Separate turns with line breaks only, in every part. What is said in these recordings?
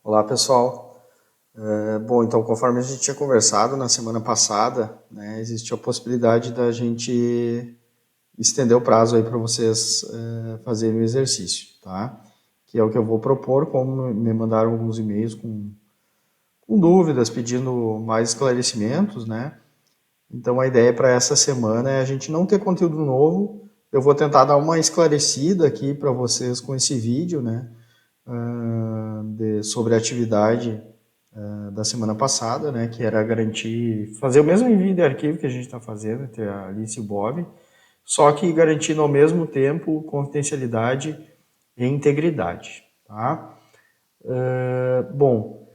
Olá, pessoal. Bom, então, conforme a gente tinha conversado na semana passada, né, existe a possibilidade da gente estender o prazo aí para vocês fazerem o exercício, tá? Que é o que eu vou propor, como me mandaram alguns e-mails com dúvidas, pedindo mais esclarecimentos, né? Então, a ideia para essa semana é a gente não ter conteúdo novo. Eu vou tentar dar uma esclarecida aqui para vocês com esse vídeo, né? Sobre a atividade da semana passada, né, que era garantir, fazer o mesmo envio de arquivo que a gente está fazendo entre a Alice e o Bob, só que garantindo ao mesmo tempo confidencialidade e integridade. Tá? Bom,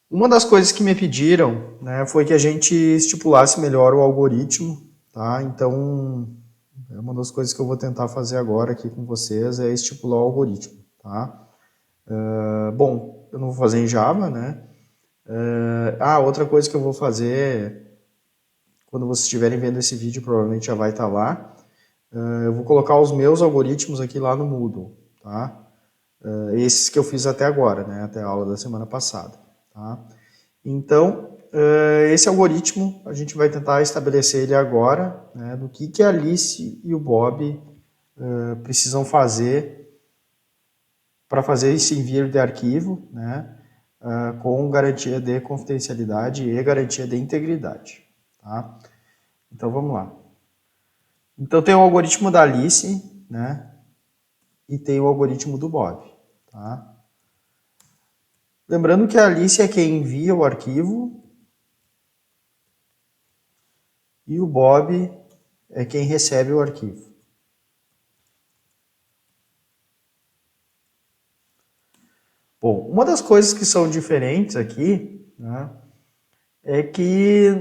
uma das coisas que me pediram, né, foi que a gente estipulasse melhor o algoritmo. Tá? Então, é uma das coisas que eu vou tentar fazer agora aqui com vocês é estipular o algoritmo. Tá? Bom, eu não vou fazer em Java, né? Outra coisa que eu vou fazer, quando vocês estiverem vendo esse vídeo, provavelmente já vai estar lá. Eu vou colocar os meus algoritmos aqui lá no Moodle, tá? Esses que eu fiz até agora, né? Até a aula da semana passada, tá? Então, esse algoritmo, a gente vai tentar estabelecer ele agora, né? Do que a Alice e o Bob precisam fazer para fazer esse envio de arquivo, né? Com garantia de confidencialidade e garantia de integridade. Tá? Então vamos lá. Então tem o algoritmo da Alice, né? E tem o algoritmo do Bob. Tá? Lembrando que a Alice é quem envia o arquivo e o Bob é quem recebe o arquivo. Bom, uma das coisas que são diferentes aqui, né, é que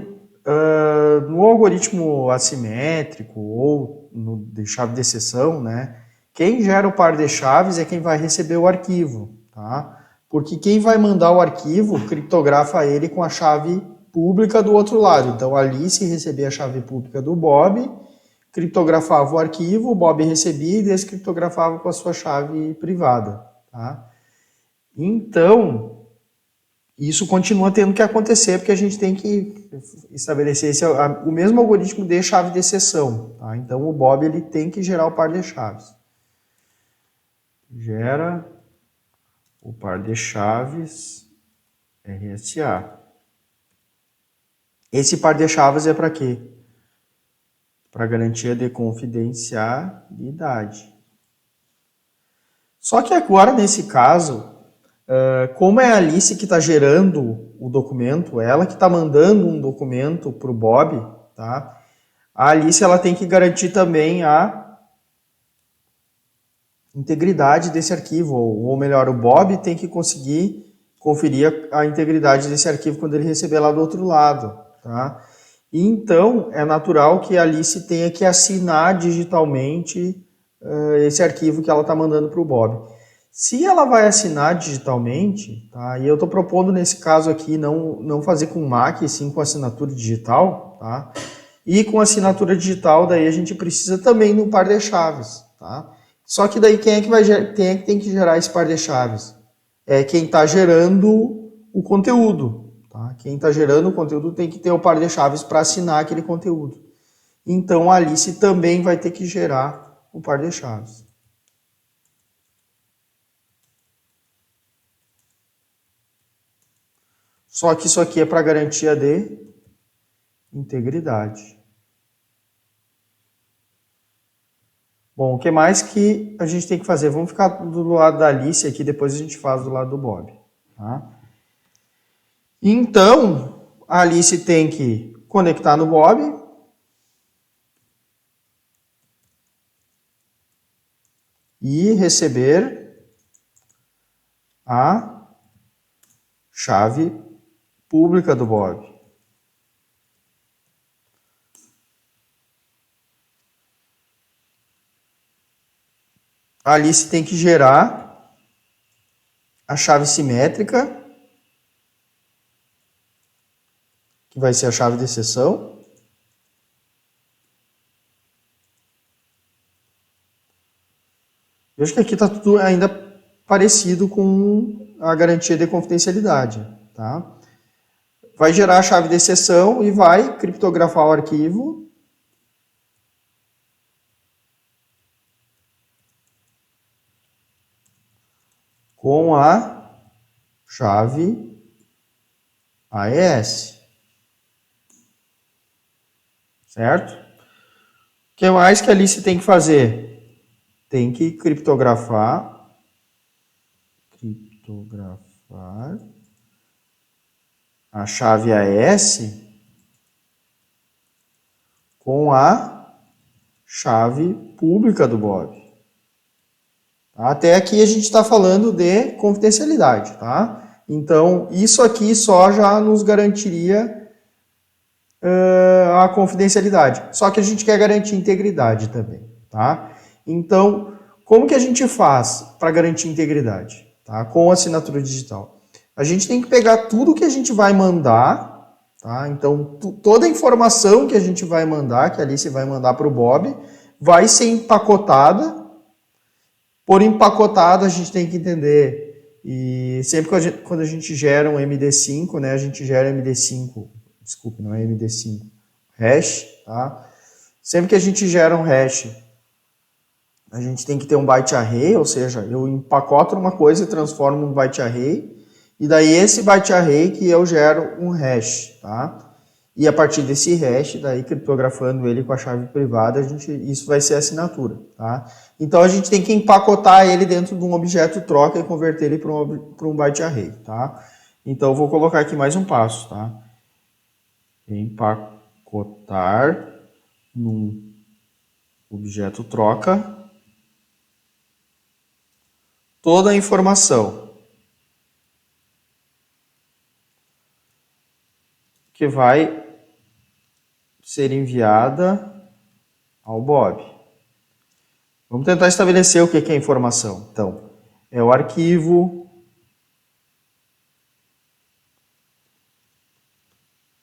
no algoritmo assimétrico ou no de chave de exceção, né, quem gera o par de chaves é quem vai receber o arquivo, tá? Porque quem vai mandar o arquivo criptografa ele com a chave pública do outro lado. Então, a Alice recebia a chave pública do Bob, criptografava o arquivo, o Bob recebia e descriptografava com a sua chave privada, tá? Então, isso continua tendo que acontecer, porque a gente tem que estabelecer o mesmo algoritmo de chave de exceção. Tá? Então, o Bob ele tem que gerar o par de chaves. Gera o par de chaves RSA. Esse par de chaves é para quê? Para garantia de confidencialidade. Só que agora, nesse caso, como é a Alice que está gerando o documento, ela que está mandando um documento para o Bob, tá? A Alice ela tem que garantir também a integridade desse arquivo, ou melhor, o Bob tem que conseguir conferir a integridade desse arquivo quando ele receber lá do outro lado. Tá? E então, é natural que a Alice tenha que assinar digitalmente esse arquivo que ela está mandando para o Bob. Se ela vai assinar digitalmente, tá? E eu estou propondo nesse caso aqui não fazer com MAC, sim com assinatura digital, tá? E com assinatura digital, daí a gente precisa também de um par de chaves, tá? Só que daí quem é que tem que gerar esse par de chaves? É quem está gerando o conteúdo, tá? Quem está gerando o conteúdo tem que ter o par de chaves para assinar aquele conteúdo. Então a Alice também vai ter que gerar o par de chaves. Só que isso aqui é para garantia de integridade. Bom, o que mais que a gente tem que fazer? Vamos ficar do lado da Alice aqui, depois a gente faz do lado do Bob. Tá? Então, a Alice tem que conectar no Bob. E receber a chave pública do Bob. A Alice tem que gerar a chave simétrica, que vai ser a chave de exceção. Veja que aqui está tudo ainda parecido com a garantia de confidencialidade, tá? Vai gerar a chave de exceção e vai criptografar o arquivo. Com a chave AES. Certo? O que mais que a Alice tem que fazer? Tem que criptografar a chave AES com a chave pública do Bob. Até aqui a gente está falando de confidencialidade, tá? Então, isso aqui só já nos garantiria a confidencialidade. Só que a gente quer garantir integridade também, tá? Então, como que a gente faz para garantir integridade, tá? Com assinatura digital? A gente tem que pegar tudo que a gente vai mandar, tá? Então, toda a informação que a gente vai mandar, que a Alice vai mandar para o Bob, vai ser empacotada. Por empacotada, a gente tem que entender, e sempre quando a gente gera um MD5, né, a gente gera MD5, desculpe, não é MD5, hash, tá? Sempre que a gente gera um hash, a gente tem que ter um byte array, ou seja, eu empacoto uma coisa e transformo em byte array, e daí esse byte array que eu gero um hash, tá? E a partir desse hash, daí criptografando ele com a chave privada, isso vai ser a assinatura, tá? Então a gente tem que empacotar ele dentro de um objeto troca e converter ele para um byte array, tá? Então eu vou colocar aqui mais um passo, tá? Empacotar num objeto troca toda a informação que vai ser enviada ao Bob. Vamos tentar estabelecer o que é informação. Então, é o arquivo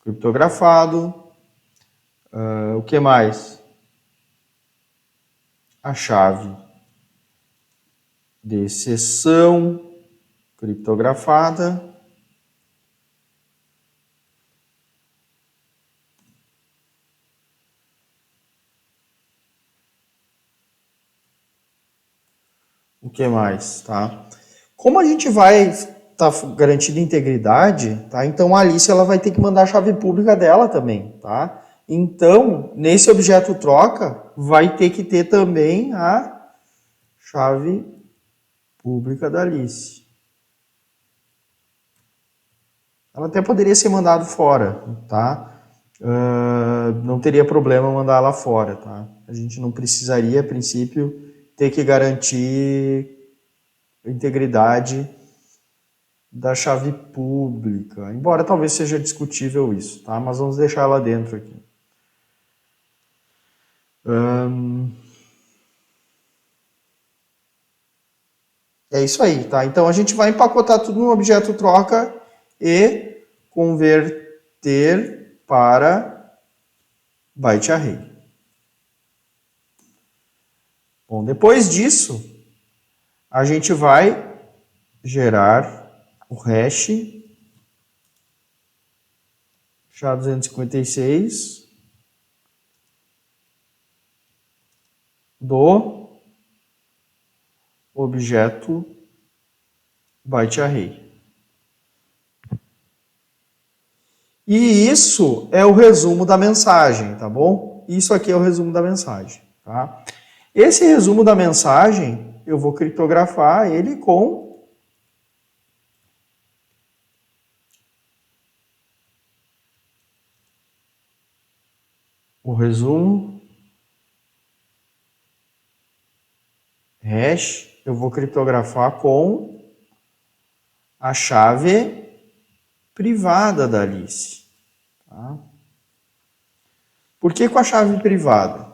criptografado. O que mais? A chave de exceção criptografada. O que mais, tá? Como a gente vai estar garantindo integridade, tá? Então a Alice ela vai ter que mandar a chave pública dela também, tá? Então, nesse objeto troca, vai ter que ter também a chave pública da Alice. Ela até poderia ser mandada fora, tá? Não teria problema mandar ela fora, tá? A gente não precisaria, a princípio, ter que garantir a integridade da chave pública. Embora talvez seja discutível isso, tá? Mas vamos deixar ela dentro aqui. É isso aí, tá? Então a gente vai empacotar tudo no objeto troca e converter para byte array. Bom, depois disso, a gente vai gerar o hash SHA-256 do objeto byte array. E isso é o resumo da mensagem, tá bom? Isso aqui é o resumo da mensagem, tá? Esse resumo da mensagem, eu vou criptografar ele com o resumo hash, eu vou criptografar com a chave privada da Alice. Tá? Por que com a chave privada?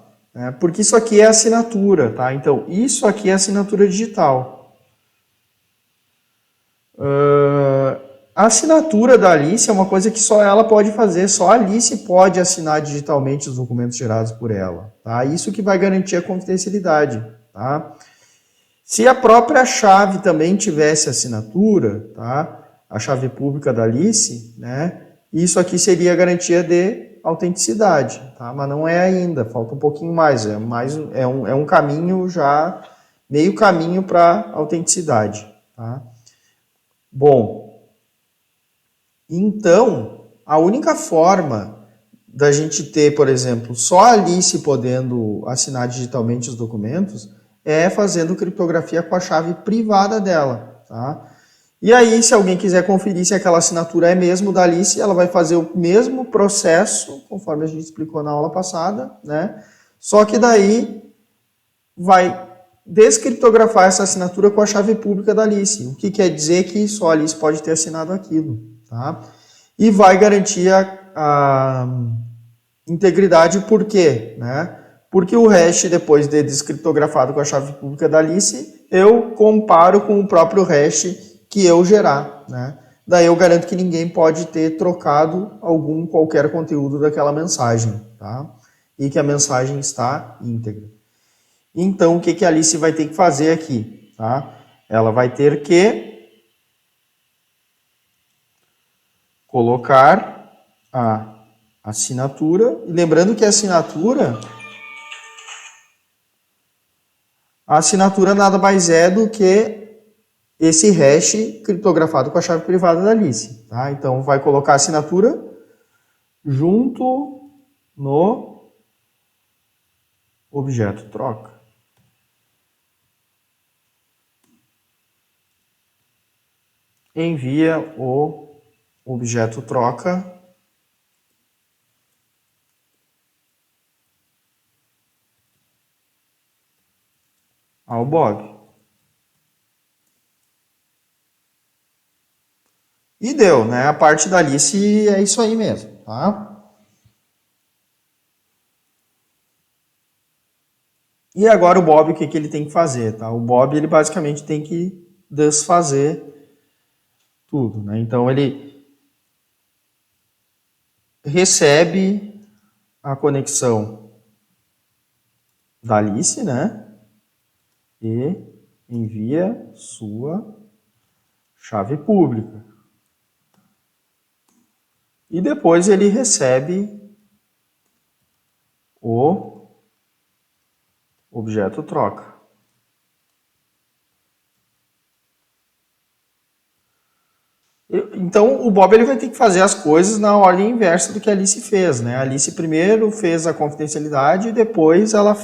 Porque isso aqui é assinatura, tá? Então, isso aqui é assinatura digital. A assinatura da Alice é uma coisa que só ela pode fazer, só a Alice pode assinar digitalmente os documentos gerados por ela, tá? Isso que vai garantir a confidencialidade, tá? Se a própria chave também tivesse assinatura, tá? A chave pública da Alice, né? Isso aqui seria a garantia de autenticidade, tá? Mas não é ainda, falta um pouquinho mais. É um caminho já, meio caminho para autenticidade, tá? Bom, então, a única forma da gente ter, por exemplo, só a Alice podendo assinar digitalmente os documentos é fazendo criptografia com a chave privada dela, tá? E aí, se alguém quiser conferir se aquela assinatura é mesmo da Alice, ela vai fazer o mesmo processo, conforme a gente explicou na aula passada, né? Só que daí vai descriptografar essa assinatura com a chave pública da Alice, o que quer dizer que só a Alice pode ter assinado aquilo, tá? E vai garantir a integridade por quê, né? Porque o hash, depois de descriptografado com a chave pública da Alice, eu comparo com o próprio hash que eu gerar, né? Daí eu garanto que ninguém pode ter trocado qualquer conteúdo daquela mensagem, tá? E que a mensagem está íntegra. Então, o que a Alice vai ter que fazer aqui, tá? Ela vai ter que colocar a assinatura, e lembrando que a assinatura nada mais é do que esse hash criptografado com a chave privada da Alice, tá? Então vai colocar a assinatura junto no objeto troca. Envia o objeto troca ao Bob. E deu, né? A parte da Alice é isso aí mesmo, tá? E agora o Bob, o que ele tem que fazer, tá? O Bob, ele basicamente tem que desfazer tudo, né? Então ele recebe a conexão da Alice, né? E envia sua chave pública. E depois ele recebe o objeto troca. Então o Bob ele vai ter que fazer as coisas na ordem inversa do que a Alice fez, né? A Alice primeiro fez a confidencialidade e depois ela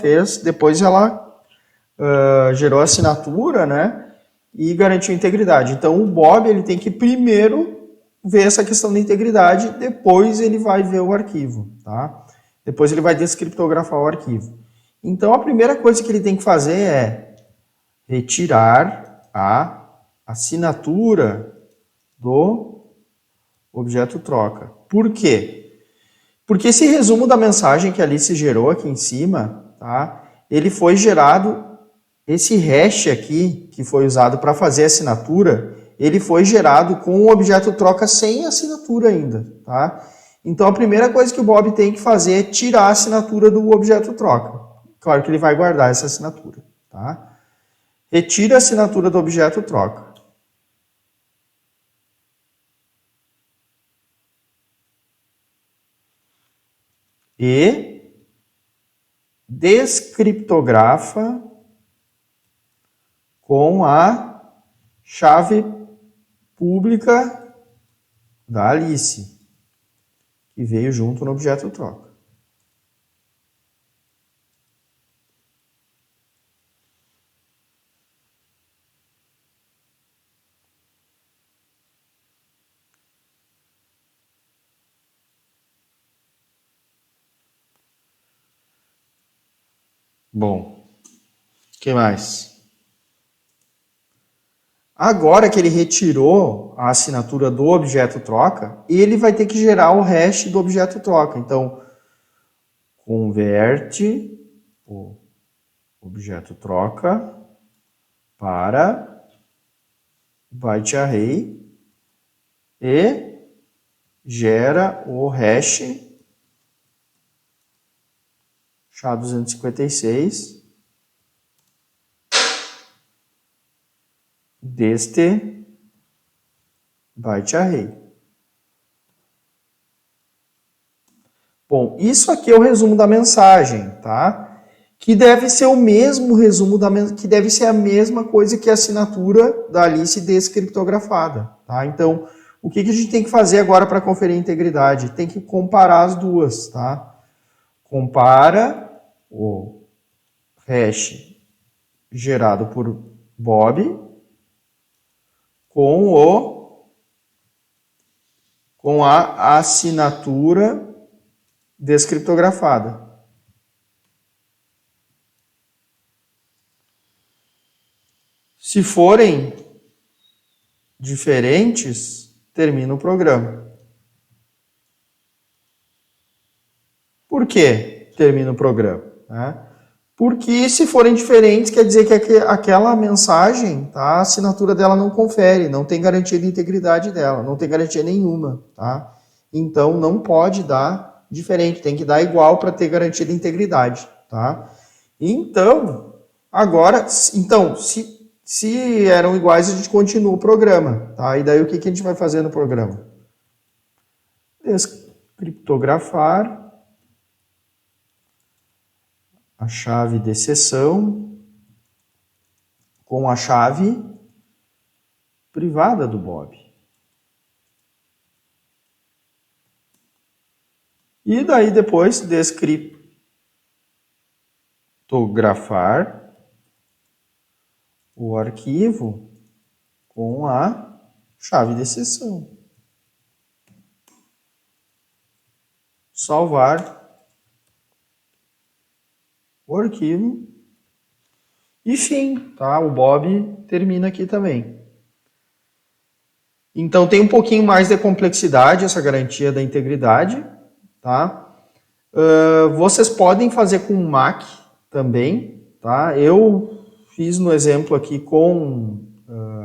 gerou a assinatura, né? E garantiu a integridade. Então o Bob ele tem que primeiro ver essa questão da integridade, depois ele vai ver o arquivo, tá? Depois ele vai descriptografar o arquivo. Então a primeira coisa que ele tem que fazer é retirar a assinatura do objeto troca. Por quê? Porque esse resumo da mensagem que a Alice gerou aqui em cima, tá? Ele foi gerado, esse hash aqui, que foi usado para fazer a assinatura, ele foi gerado com o objeto troca sem assinatura ainda, tá? Então a primeira coisa que o Bob tem que fazer é tirar a assinatura do objeto troca. Claro que ele vai guardar essa assinatura, tá? Retira a assinatura do objeto troca. E descriptografa com a chave pública da Alice, que veio junto no objeto troca. Bom, o que mais? Agora que ele retirou a assinatura do objeto troca, ele vai ter que gerar o hash do objeto troca. Então, converte o objeto troca para byte array e gera o hash SHA-256 deste byte array. Bom, isso aqui é o resumo da mensagem, tá? Que deve ser o mesmo resumo da mensagem, que deve ser a mesma coisa que a assinatura da Alice descriptografada, tá? Então, o que a gente tem que fazer agora para conferir a integridade? Tem que comparar as duas, tá? Compara o hash gerado por Bob com a assinatura descriptografada. Se forem diferentes, termina o programa. Por que termina o programa? Porque se forem diferentes, quer dizer que aquela mensagem, tá, a assinatura dela não confere, não tem garantia de integridade dela, não tem garantia nenhuma. Tá? Então não pode dar diferente, tem que dar igual para ter garantia de integridade. Tá? Então, agora, se eram iguais, a gente continua o programa. Tá? E daí o que a gente vai fazer no programa? Descriptografar a chave de exceção com a chave privada do Bob. E daí depois descriptografar o arquivo com a chave de exceção. Salvar o arquivo. E fim, tá? O Bob termina aqui também. Então tem um pouquinho mais de complexidade essa garantia da integridade, tá? Vocês podem fazer com o Mac também, tá? Eu fiz no exemplo aqui com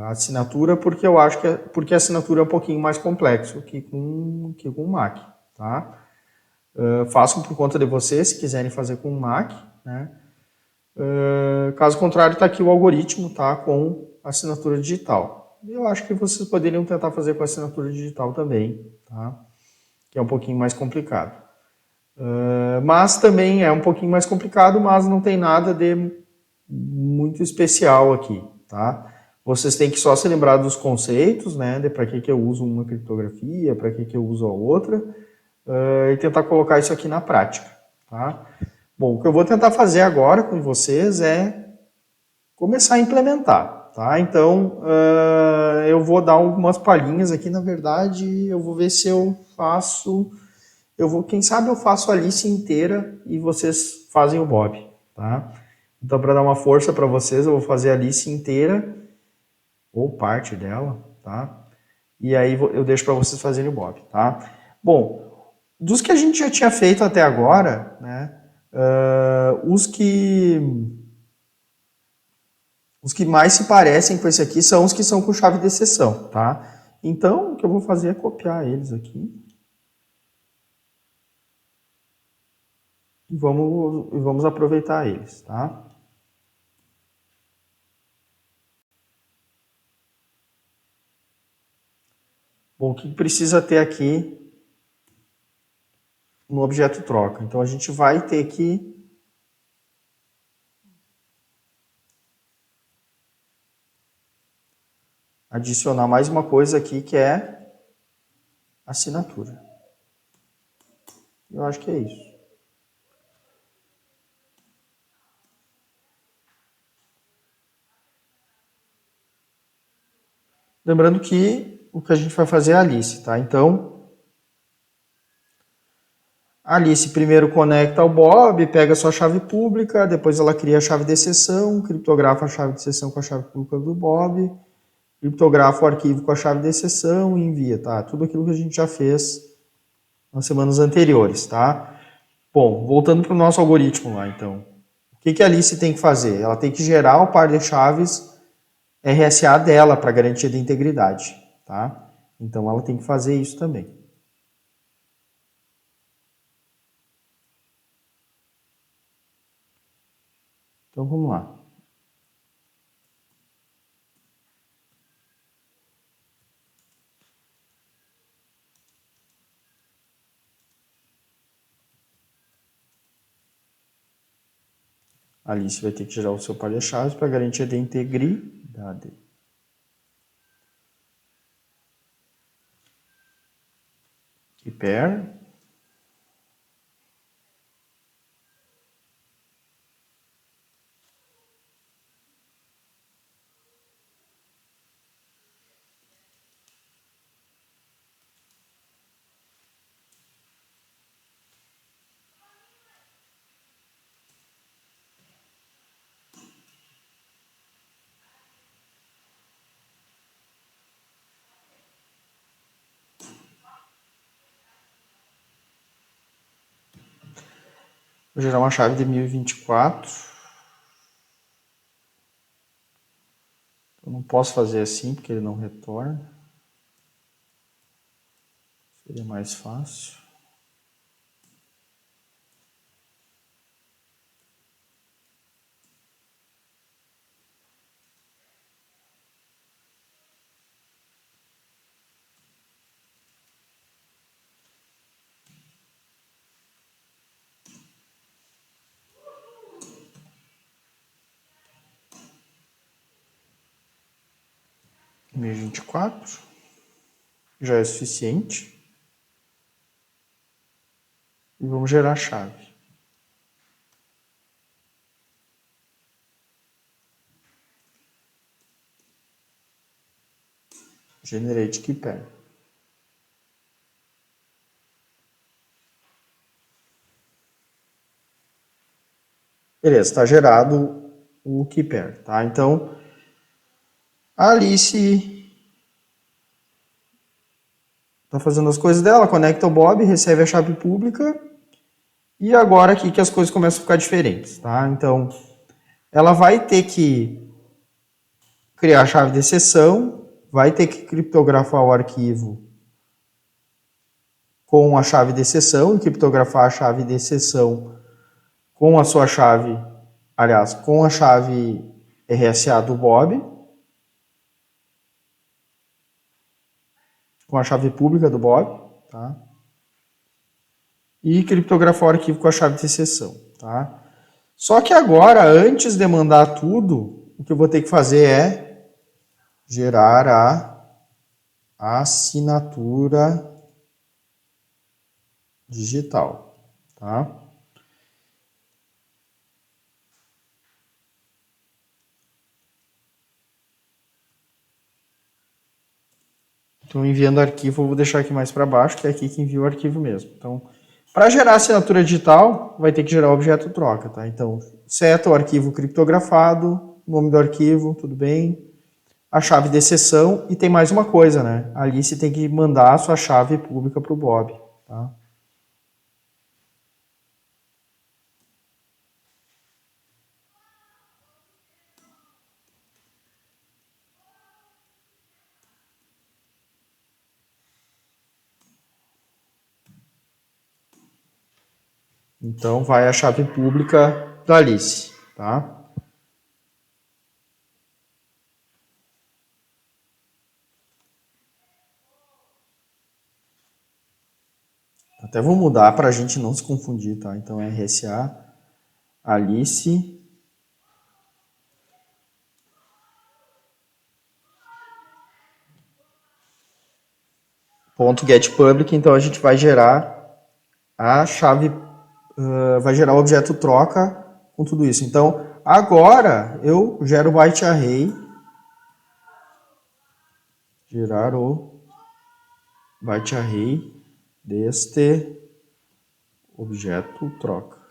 assinatura porque eu acho que porque a assinatura é um pouquinho mais complexo que com o Mac, tá? Façam por conta de vocês, se quiserem fazer com o Mac, né? Caso contrário, está aqui o algoritmo, tá? Com assinatura digital. Eu acho que vocês poderiam tentar fazer com assinatura digital também, tá? Que é um pouquinho mais complicado. Mas também é um pouquinho mais complicado, mas não tem nada de muito especial aqui, tá? Vocês têm que só se lembrar dos conceitos, né? De para que eu uso uma criptografia, para que eu uso a outra, e tentar colocar isso aqui na prática, tá? Bom, o que eu vou tentar fazer agora com vocês é começar a implementar, tá? Então, eu vou dar algumas palhinhas aqui, na verdade, eu vou ver se eu faço, quem sabe eu faço a lista inteira e vocês fazem o Bob, tá? Então, para dar uma força para vocês, eu vou fazer a lista inteira, ou parte dela, tá? E aí eu deixo para vocês fazerem o Bob, tá? Bom, dos que a gente já tinha feito até agora, né? Os que mais se parecem com esse aqui são os que são com chave de exceção, tá? Então, o que eu vou fazer é copiar eles aqui. E vamos aproveitar eles, tá? Bom, o que precisa ter aqui no objeto troca? Então, a gente vai ter que adicionar mais uma coisa aqui, que é assinatura. Eu acho que é isso. Lembrando que o que a gente vai fazer é a Alice, tá? Então, a Alice primeiro conecta ao Bob, pega a sua chave pública, depois ela cria a chave de exceção, criptografa a chave de exceção com a chave pública do Bob, criptografa o arquivo com a chave de exceção e envia, tá? Tudo aquilo que a gente já fez nas semanas anteriores, tá? Bom, voltando para o nosso algoritmo lá, então. O que a Alice tem que fazer? Ela tem que gerar o par de chaves RSA dela para garantia de integridade, tá? Então ela tem que fazer isso também. Então vamos lá. A Alice vai ter que gerar o seu par de chaves para garantia de integridade. Keeper. Vou gerar uma chave de 1024. Eu não posso fazer assim porque ele não retorna. Seria mais fácil. Meio 24 já é suficiente. E vamos gerar a chave. Generate keeper. Beleza, está gerado o keeper, tá? Então, a Alice está fazendo as coisas dela, conecta o Bob, recebe a chave pública. E agora aqui que as coisas começam a ficar diferentes, tá? Então, ela vai ter que criar a chave de exceção, vai ter que criptografar o arquivo com a chave de exceção e criptografar a chave de exceção com a sua chave, aliás, com a chave RSA do Bob, com a chave pública do Bob, tá? E criptografar o arquivo com a chave de exceção, tá? Só que agora, antes de mandar tudo, o que eu vou ter que fazer é gerar a assinatura digital, tá? Então, enviando arquivo, eu vou deixar aqui mais para baixo, que é aqui que envia o arquivo mesmo. Então, para gerar assinatura digital, vai ter que gerar o objeto troca, tá? Então, seta o arquivo criptografado, nome do arquivo, tudo bem. A chave de exceção e tem mais uma coisa, né? A Alice tem que mandar a sua chave pública para o Bob, tá? Então, vai a chave pública da Alice, tá? Até vou mudar para a gente não se confundir, tá? Então, RSA, Alice. .getPublic, então a gente vai gerar a chave, vai gerar o objeto troca com tudo isso. Então, agora eu gero o byte array, gerar o byte array deste objeto troca.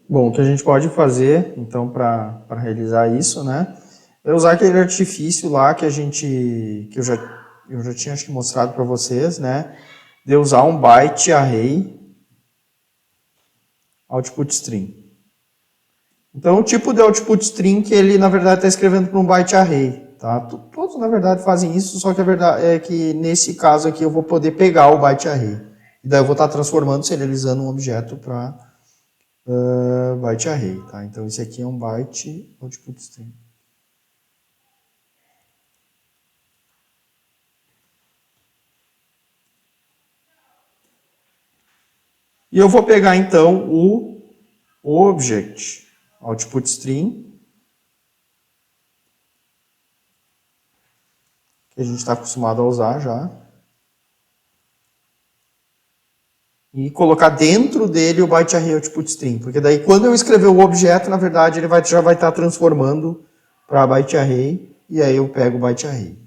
Bom, o que a gente pode fazer, então, para realizar isso, né, é usar aquele artifício lá que eu já tinha acho que mostrado para vocês, né, de usar um byte array output string. Então, o tipo de output string que ele, na verdade, está escrevendo para um byte array. Tá? Todos, na verdade, fazem isso, só que a verdade é que, nesse caso aqui, eu vou poder pegar o byte array. E daí eu vou estar transformando, serializando um objeto para byte array. Tá? Então, esse aqui é um byte output string. E eu vou pegar, então, o object output string, que a gente está acostumado a usar já, e colocar dentro dele o byte array output string, porque daí quando eu escrever o objeto, na verdade, ele já vai estar transformando para byte array, e aí eu pego o byte array.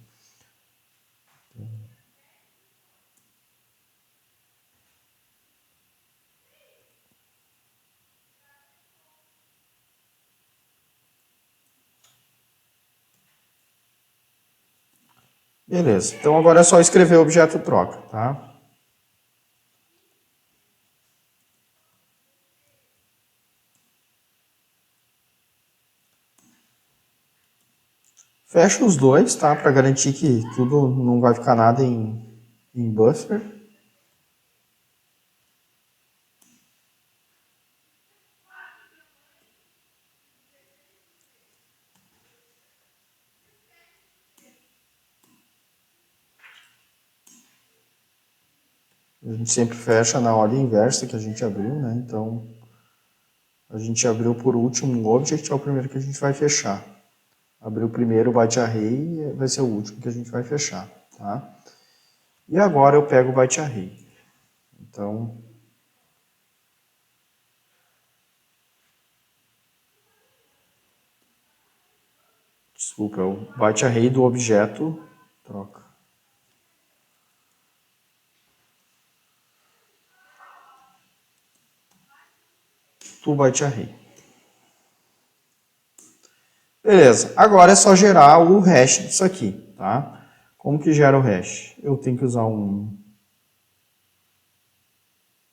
Beleza, então agora é só escrever o objeto troca, tá? Fecho os dois, tá? Para garantir que tudo não vai ficar nada em buffer. A gente sempre fecha na ordem inversa que a gente abriu, né? Então, a gente abriu por último o object, é o primeiro que a gente vai fechar. Abriu primeiro o byte array, vai ser o último que a gente vai fechar, tá? E agora eu pego o byte array. Então, desculpa, é o byte array do objeto troca. Do byte array. Beleza, agora é só gerar o hash disso aqui, tá? Como que gera o hash? Eu tenho que usar um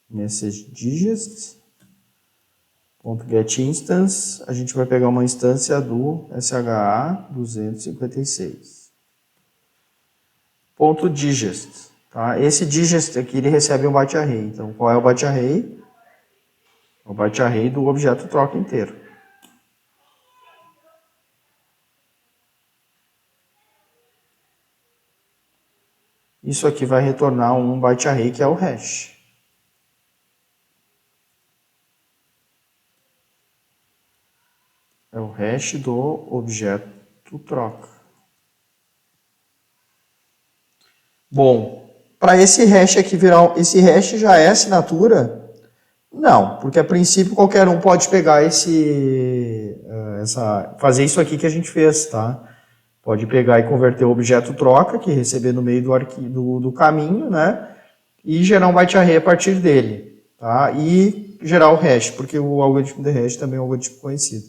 messageDigest, .getInstance, a gente vai pegar uma instância do SHA-256. .digest, tá? Esse digest aqui ele recebe um byte array, então qual é o byte array? O byte array do objeto troca inteiro. Isso aqui vai retornar um byte array que é o hash. É o hash do objeto troca. Bom, para esse hash aqui virar, esse hash já é assinatura? Não, porque a princípio qualquer um pode pegar fazer isso aqui que a gente fez, tá? Pode pegar e converter o objeto troca, que receber no meio do caminho, né? E gerar um byte array a partir dele, tá? E gerar o hash, porque o algoritmo de hash também é um algoritmo conhecido.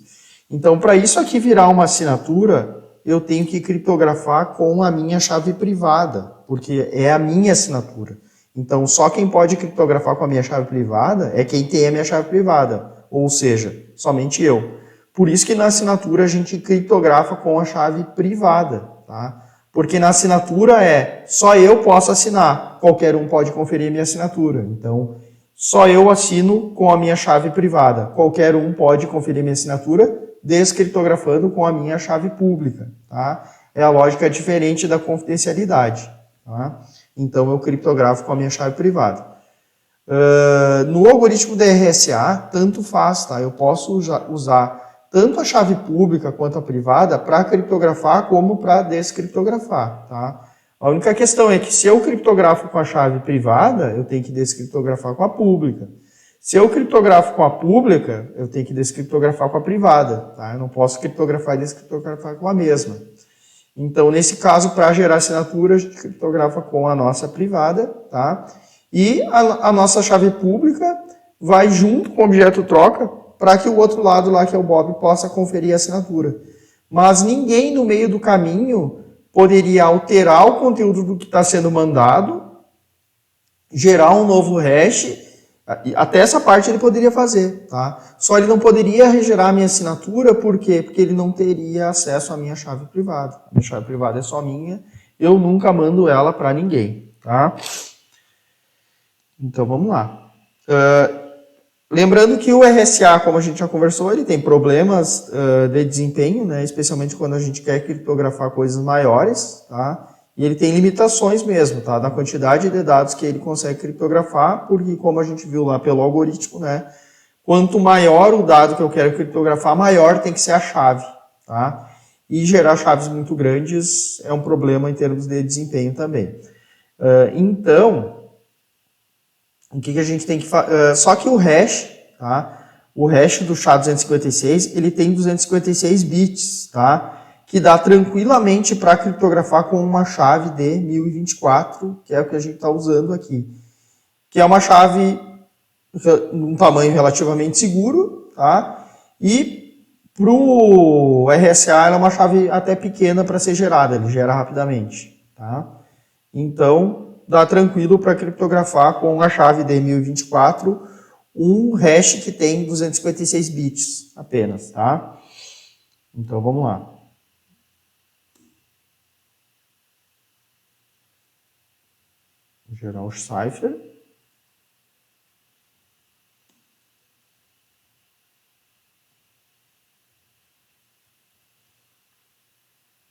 Então, para isso aqui virar uma assinatura, eu tenho que criptografar com a minha chave privada, porque é a minha assinatura. Então, só quem pode criptografar com a minha chave privada é quem tem a minha chave privada, ou seja, somente eu. Por isso que na assinatura a gente criptografa com a chave privada, tá? Porque na assinatura só eu posso assinar, qualquer um pode conferir a minha assinatura. Então, só eu assino com a minha chave privada, qualquer um pode conferir minha assinatura descriptografando com a minha chave pública, tá? É a lógica diferente da confidencialidade, tá? Então, eu criptografo com a minha chave privada. No algoritmo da RSA, tanto faz, tá? Eu posso usar tanto a chave pública quanto a privada para criptografar como para descriptografar, tá? A única questão é que se eu criptografo com a chave privada, eu tenho que descriptografar com a pública. Se eu criptografo com a pública, eu tenho que descriptografar com a privada, tá? Eu não posso criptografar e descriptografar com a mesma. Então, nesse caso, para gerar assinatura, a gente criptografa com a nossa privada, tá? E a nossa chave pública vai junto com o objeto troca para que o outro lado lá, que é o Bob, possa conferir a assinatura. Mas ninguém no meio do caminho poderia alterar o conteúdo do que está sendo mandado, gerar um novo hash. Até essa parte ele poderia fazer, tá? Só ele não poderia regerar a minha assinatura, por quê? Porque ele não teria acesso à minha chave privada. A minha chave privada é só minha, eu nunca mando ela para ninguém, tá? Então vamos lá. Lembrando que o RSA, como a gente já conversou, ele tem problemas de desempenho, né? Especialmente quando a gente quer criptografar coisas maiores, tá? E ele tem limitações mesmo, tá? Na quantidade de dados que ele consegue criptografar, porque como a gente viu lá pelo algoritmo, né? Quanto maior o dado que eu quero criptografar, maior tem que ser a chave, tá? E gerar chaves muito grandes é um problema em termos de desempenho também. Então, o que a gente tem que fazer? Só que o hash, tá? O hash do SHA-256, ele tem 256 bits, tá? Que dá tranquilamente para criptografar com uma chave de 1024, que é o que a gente está usando aqui. Que é uma chave um tamanho relativamente seguro, tá? E para o RSA ela é uma chave até pequena para ser gerada, ele gera rapidamente, tá? Então, dá tranquilo para criptografar com a chave de 1024 um hash que tem 256 bits apenas, tá? Então, vamos lá. Vou gerar o cipher.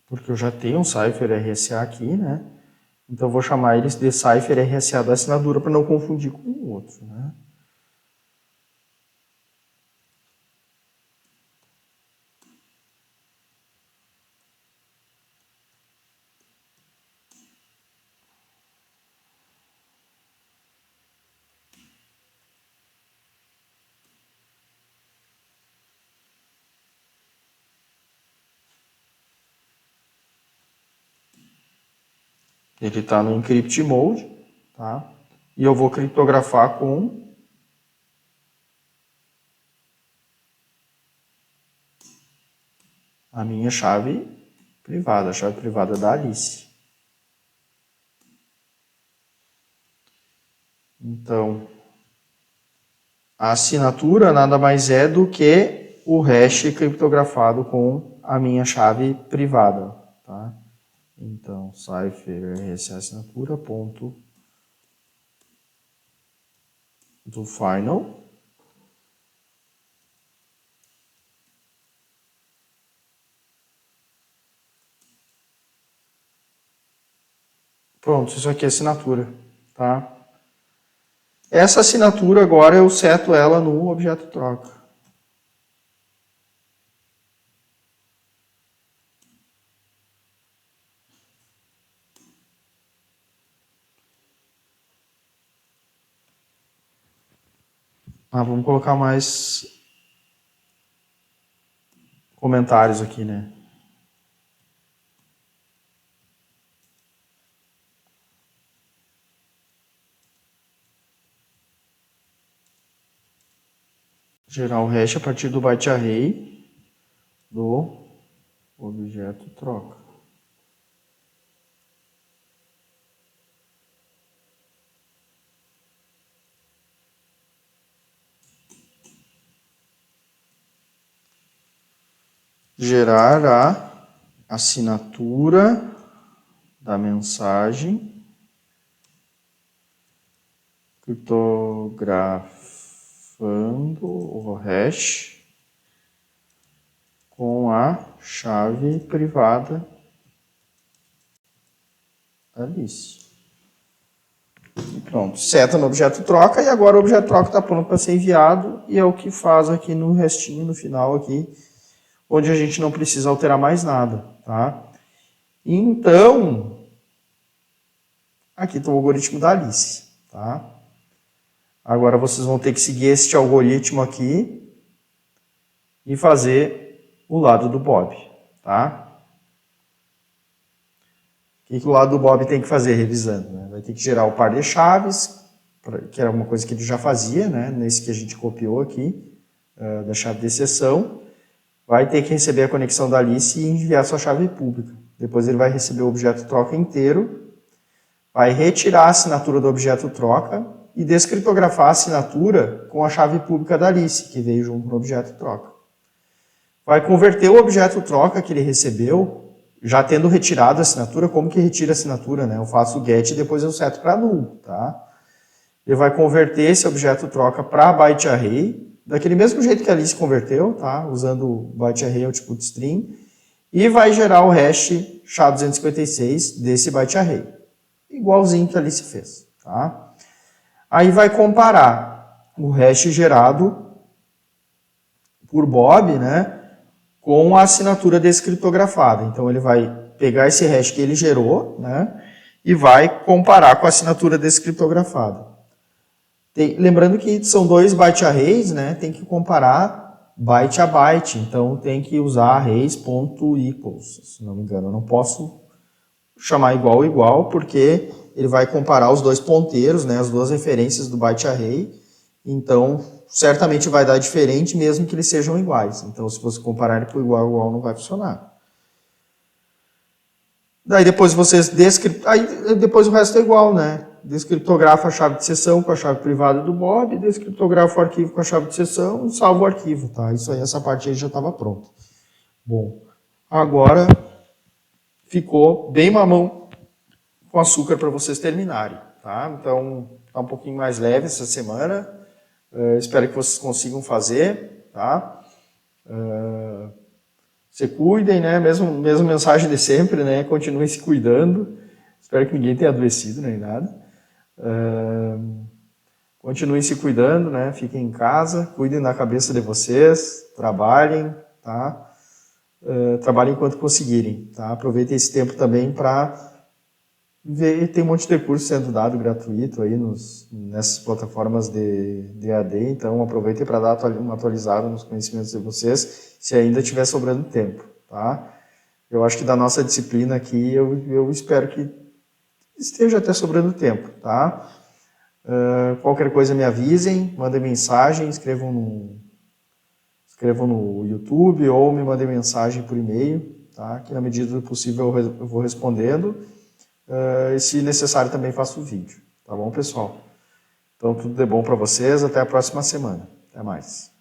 Porque eu já tenho um cipher RSA aqui, né? Então, eu vou chamar eles de cipher RSA da assinatura para não confundir com o outro, né? Ele está no encrypt mode, tá? E eu vou criptografar com a minha chave privada, a chave privada da Alice. Então, a assinatura nada mais é do que o hash criptografado com a minha chave privada, tá? Então, cipher RSA assinatura ponto do final. Pronto, isso aqui é assinatura, tá? Essa assinatura agora eu seto ela no objeto troca. Vamos colocar mais comentários aqui, né? Gerar o hash a partir do byte array do objeto troca. Gerar a assinatura da mensagem criptografando o hash com a chave privada Alice. E pronto, seta no objeto troca e agora o objeto troca está pronto para ser enviado e é o que faz aqui no restinho, no final aqui, onde a gente não precisa alterar mais nada, tá? Então, aqui está o algoritmo da Alice, tá? Agora vocês vão ter que seguir este algoritmo aqui e fazer o lado do Bob, tá? O que o lado do Bob tem que fazer, revisando? Né? Vai ter que gerar o par de chaves, que era uma coisa que ele já fazia, né? Nesse que a gente copiou aqui, da chave de exceção. Vai ter que receber a conexão da Alice e enviar sua chave pública. Depois ele vai receber o objeto troca inteiro, vai retirar a assinatura do objeto troca e descriptografar a assinatura com a chave pública da Alice, que veio junto no objeto troca. Vai converter o objeto troca que ele recebeu, já tendo retirado a assinatura. Como que retira a assinatura? Né? Eu faço o get e depois eu seto para null. Tá? Ele vai converter esse objeto troca para byte array, daquele mesmo jeito que a Alice converteu, tá? Usando o byte array, o tipo de string, e vai gerar o hash SHA-256 desse byte array, igualzinho que ali se fez. Tá? Aí vai comparar o hash gerado por Bob, né, com a assinatura descriptografada. Então ele vai pegar esse hash que ele gerou, né, e vai comparar com a assinatura descriptografada. Lembrando que são 2 byte arrays, né, tem que comparar byte a byte, então tem que usar arrays.equals, se não me engano. Eu não posso chamar igual, porque ele vai comparar os 2 ponteiros, né, as 2 referências do byte array, então certamente vai dar diferente mesmo que eles sejam iguais. Então se você comparar por igual não vai funcionar. Daí depois depois o resto é igual, né? Descriptografa a chave de sessão com a chave privada do Bob, descriptografa o arquivo com a chave de sessão e salva o arquivo, tá? Isso aí, essa parte aí já estava pronta. Bom, agora ficou bem mamão com açúcar para vocês terminarem, tá? Então, tá um pouquinho mais leve essa semana. Espero que vocês consigam fazer, tá? Se cuidem, né? Mesma mensagem de sempre, né? Continuem se cuidando. Espero que ninguém tenha adoecido nem nada. Continuem se cuidando, né? Fiquem em casa, cuidem da cabeça de vocês, trabalhem, tá? Trabalhem enquanto conseguirem, tá? Aproveitem esse tempo também para ver, tem um monte de curso sendo dado gratuito aí nessas plataformas de AD, então aproveitem para dar uma atualizada nos conhecimentos de vocês, se ainda estiver sobrando tempo, tá? Eu acho que da nossa disciplina aqui, eu espero que esteja até sobrando tempo, tá? Qualquer coisa me avisem, mandem mensagem, escrevam no YouTube ou me mandem mensagem por e-mail, tá? Que na medida do possível eu vou respondendo. E se necessário também faço o vídeo. Tá bom, pessoal? Então tudo de bom para vocês, até a próxima semana. Até mais.